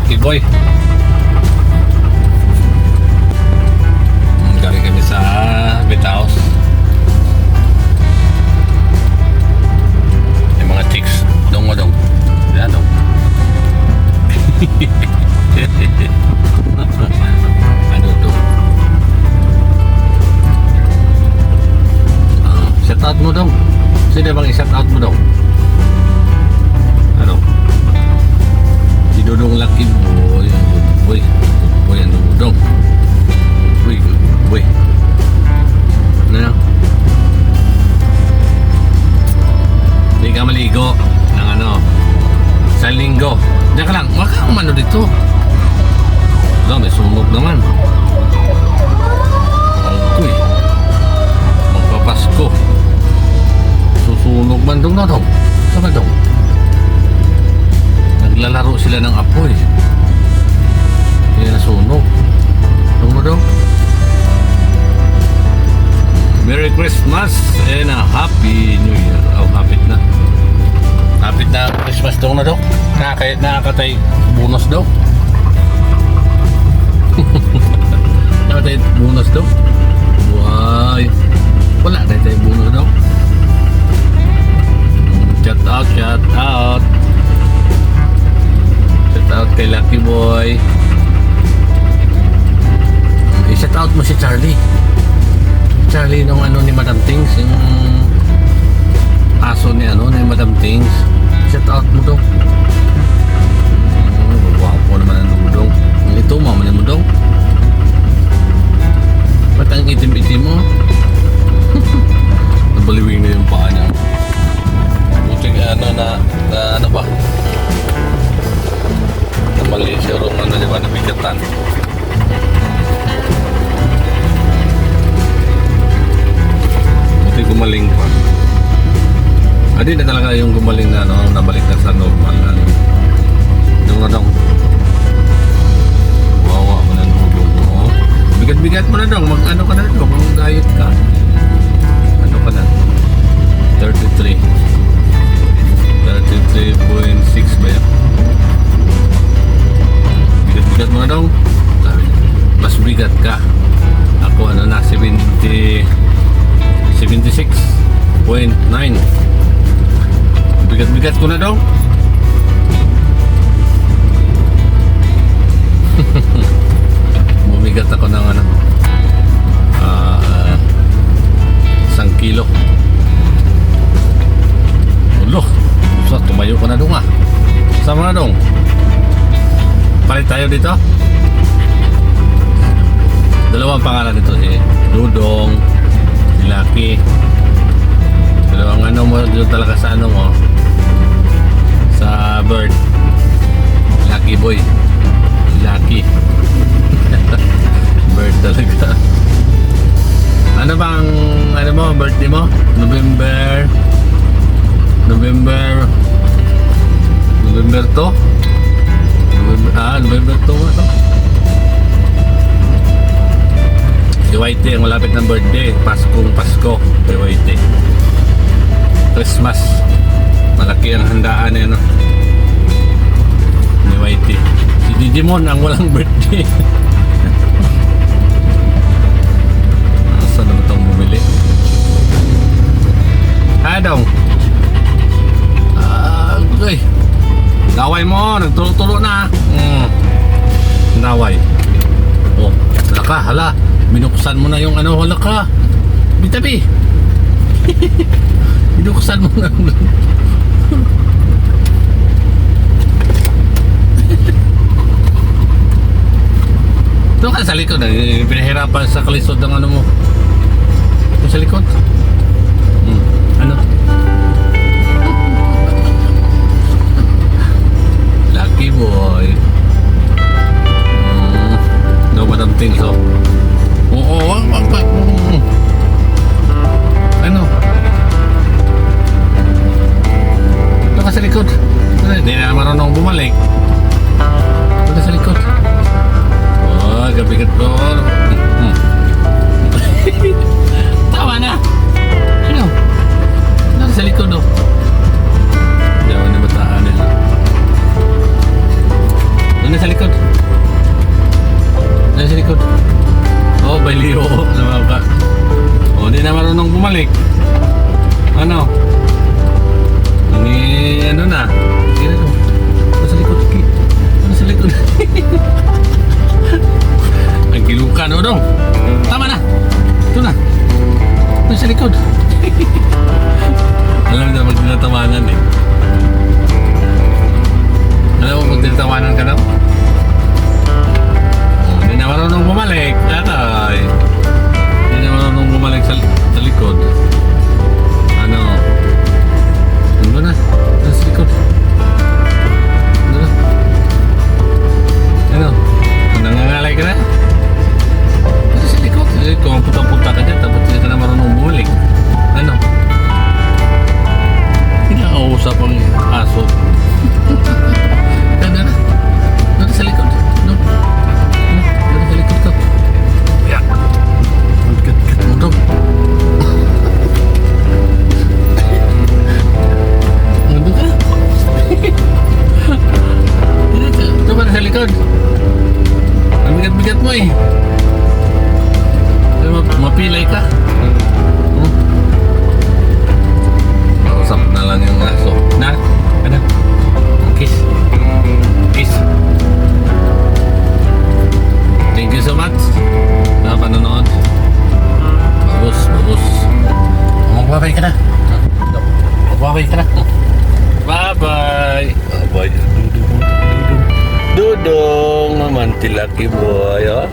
Lucky Boy. Galing kami sa Bitaos. Yung mga chicks dong dong. Yan dong. Ano to? Shout out mo dong. Sino bang i-shout out mo dong? Ano? Si Dodong Lucky Boy. Boy. Boy ang Dodong. Boy. Boy. Ano na? Hindi ka maligo ng ano sa linggo. Diyan ka lang. Wala kang umano dito. Wala, may sunog naman. Angkoy. Magpapasko. Susunog man dong na dong. Saan dong? Naglalaro sila ng apoy. Kaya nasunog. Dong na dong. Merry Christmas and a Happy New Year. Oh, hapit na. Hapit na Christmas dong na dong. Nakakatay bonus daw. Nakakatay bonus daw. Why? Wala na tayo bonus daw. Shout out, shout out. Shout out kay Lucky Boy. I-shout out mo si Charlie. Charlie nung ano ni Madam Things, yung aso ni ano ni Madam Things. Shout out mo daw. Wapo naman ang dudong. Ito mama ni mo daw. Ba't ang itim-itim mo? Nabaliwing na yung paa niya. Buti ano na ano ba? Mali siya rin ano di ba nabigatan. Buti gumaling pa. Adi na talaga yung gumaling na ano, nabalik na sa normal ano. Dong na dong. Wawa mo na nulog mo. Bigat-bigat mo na dong. Mag ano ka na dong. Mag-diet ka. Ano ka na? 33. 33.6 ba yan? Bigat-bigat mo na dong. Mas bigat ka. Ako ano na 76.9. Bigat-bigat ko na dong. Bumigat ako ng ano 1 kilo. Ulo, so tumayo ko na dong ah. Sama na dong. Palit tayo dito. Dalawang pangalan dito, si Dudong, si Lucky. Dalawang ano mo dito talaga sa ano mo, sa bird. Lucky Boy, Lucky. Bird talaga. Ano bang ano mo, birthday mo? November to? November to ba to? Si Whitey ang malapit ng birthday. Pasko kay Whitey. Christmas, malaki ang handaan ni ano ni Whitey. Si Digimon ang walang birthday. Saan naman itong bumili? Dong. Uy, laway mo, nagtulo-tulo na. Laway. Oh, hala ka, hala. Binuksan mo na yung ano, hala ka. Bitabi. Binuksan mo na. Ito ka sa likod, pinahirapan sa kalisod ng ano mo. Ito sa likod. Ano? Lucky Boy. No, Madam Things, oh. Oo, ano? Ito ka sa likod. Hindi na marunong bumalik. Ito ka sa likod. Oh, gabi-gabi ko. Tawa na. Ano? Ito ka sa likod, oh. Hindi ako nabataan nila. Doon na sa likod. bumalik. Ano? Ini, ano na? Sige na. Ano sa likod? Ano sa likod? Ang gilukan, o dong. Tama na. Ito na. Ano sa likod? Alam na, pag tinatawanan eh. Alam mo, pag tinatawanan ka daw? Hindi na marunong bumalik. Atay. Hindi na marunong bumalik sa likod. Ano? Ano na? Ano sa likod? Ano na? Ano? Nangangalay ka na? Ano sa likod? Kung punta-punta ka dyan, tapos hindi ka na marunong bumalik. Ano? Pinakausap ang aso. Ano na? Ano sa likod? Ano? Ano sa likod ko? Yeah. Kat mo daw. Ano ka? Ito ba sa likod? Ang bigat-bigat mo eh. Mapilay ka. Usap na lang yung aso. Na? Ano? Kiss. Kiss. Thank you so much sa panonood. Bagus, bagus. Magbabay ka na. Magbabay ka na. Bye-bye. Bye-bye. Dudong. Dudong. Dudong. Naman tilaki boy. Oh.